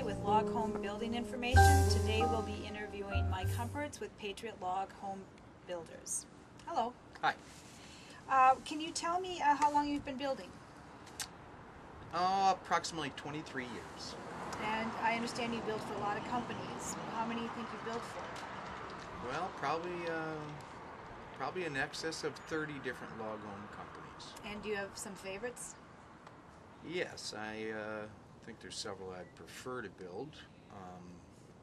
With Log Home Building Information. Today we'll be interviewing Mike Hompertz with Patriot Log Home Builders. Hello. Hi. Can you tell me how long you've been building? Approximately 23 years. And I understand you build for a lot of companies. How many do you think you built for? Well, probably in excess of 30 different log home companies. And do you have some favorites? Yes, I think there's several I'd prefer to build.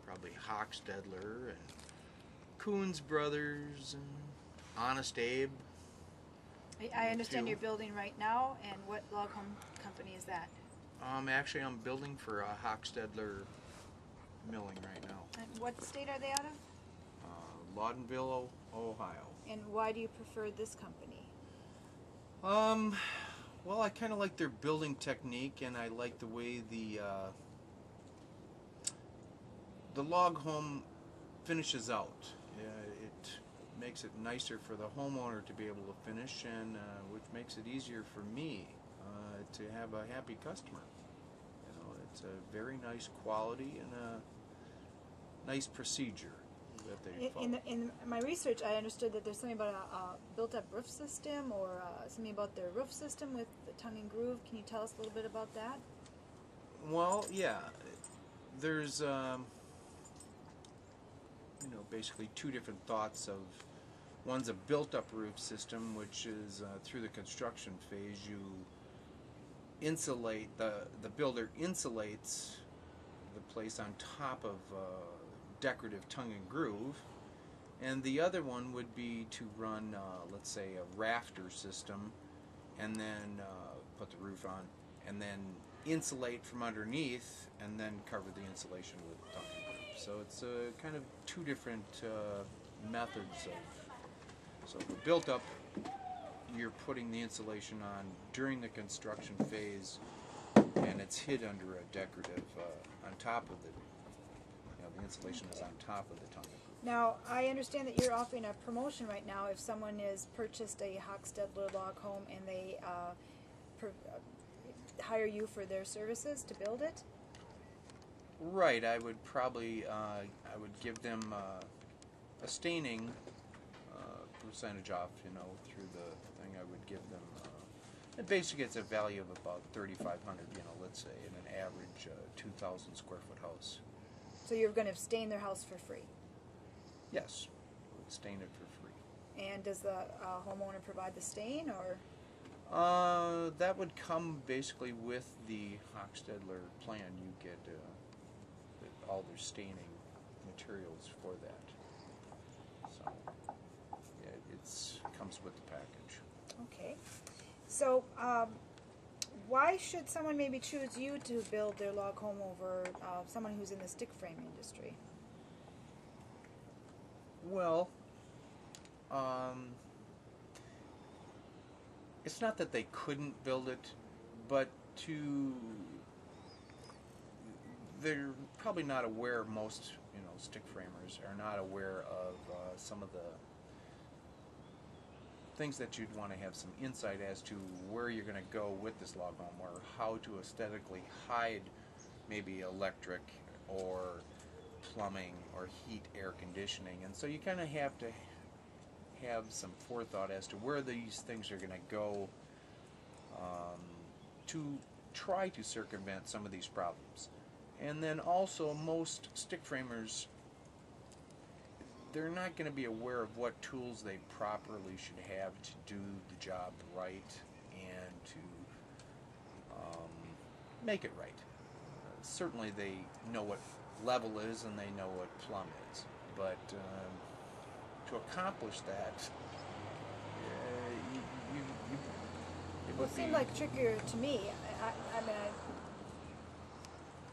Probably Hochstedler and Coons Brothers and Honest Abe. I understand you're building right now, and what log home company is that? Actually, I'm building for Hochstedler Milling right now. And what state are they out of? Loudonville, Ohio. And why do you prefer this company? Well, I kind of like their building technique, and I like the way the log home finishes out. It makes it nicer for the homeowner to be able to finish, and which makes it easier for me to have a happy customer. You know, it's a very nice quality and a nice procedure that they follow. In my research, I understood that there's something about a built-up roof system, or something about their roof system with the tongue and groove. Can you tell us a little bit about that? Well, yeah. There's basically two different thoughts of. One's a built-up roof system, which is through the construction phase you insulate, the builder insulates the place on top of decorative tongue and groove, and the other one would be to run, let's say, a rafter system, and then put the roof on, and then insulate from underneath, and then cover the insulation with tongue and groove. So it's kind of two different methods of. So for built up, you're putting the insulation on during the construction phase, and it's hid under a decorative on top of the. The insulation is on top of the tongue and groove. Now, I understand that you're offering a promotion right now. If someone has purchased a Hochstedler log home and they hire you for their services to build it? Right. I would probably I would give them a staining percentage off. Through the thing, I would give them. It basically gets a value of about $3,500. Let's say in an average 2,000 square foot house. So you're going to stain their house for free? Yes, I would stain it for free. And does the homeowner provide the stain, or? That would come basically with the Hochstedler plan. You get all their staining materials for that. So yeah, it comes with the package. Okay. So why should someone maybe choose you to build their log home over someone who's in the stick frame industry? Well, it's not that they couldn't build it, but they're probably not aware. Most stick framers are not aware of some of the things that you'd want to have some insight as to where you're going to go with this log home, or how to aesthetically hide maybe electric or plumbing or heat, air conditioning. And so you kind of have to have some forethought as to where these things are going to go to try to circumvent some of these problems. And then also, most stick framers, they're not going to be aware of what tools they properly should have to do the job right and to make it right. Certainly they know what level is and they know what plumb is, but to accomplish that, it would seem like trickier to me. I mean,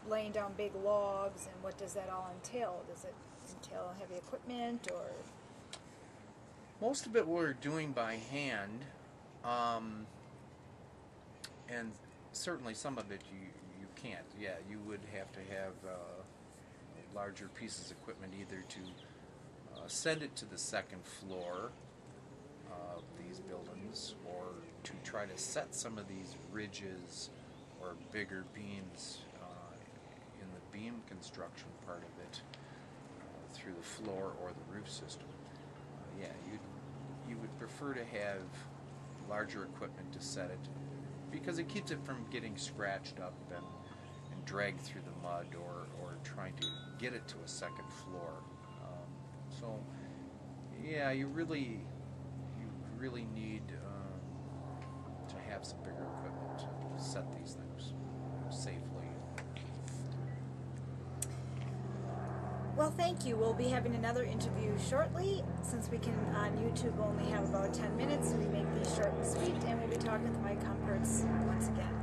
laying down big logs, and what does that all entail? Does it entail heavy equipment, or? Most of it we're doing by hand, and certainly some of it you can't. Yeah, you would have to have larger pieces of equipment either to send it to the second floor of these buildings, or try to set some of these ridges or bigger beams in the beam construction part of it through the floor or the roof system. Yeah, you would prefer to have larger equipment to set it because it keeps it from getting scratched up and dragged through the mud or trying to get it to a second floor. So yeah, you really need to have some bigger equipment to set these things safely. Well, thank you. We'll be having another interview shortly. Since we can on YouTube only have about 10 minutes, we make these short and sweet, and we'll be talking with Mike Hompertz once again.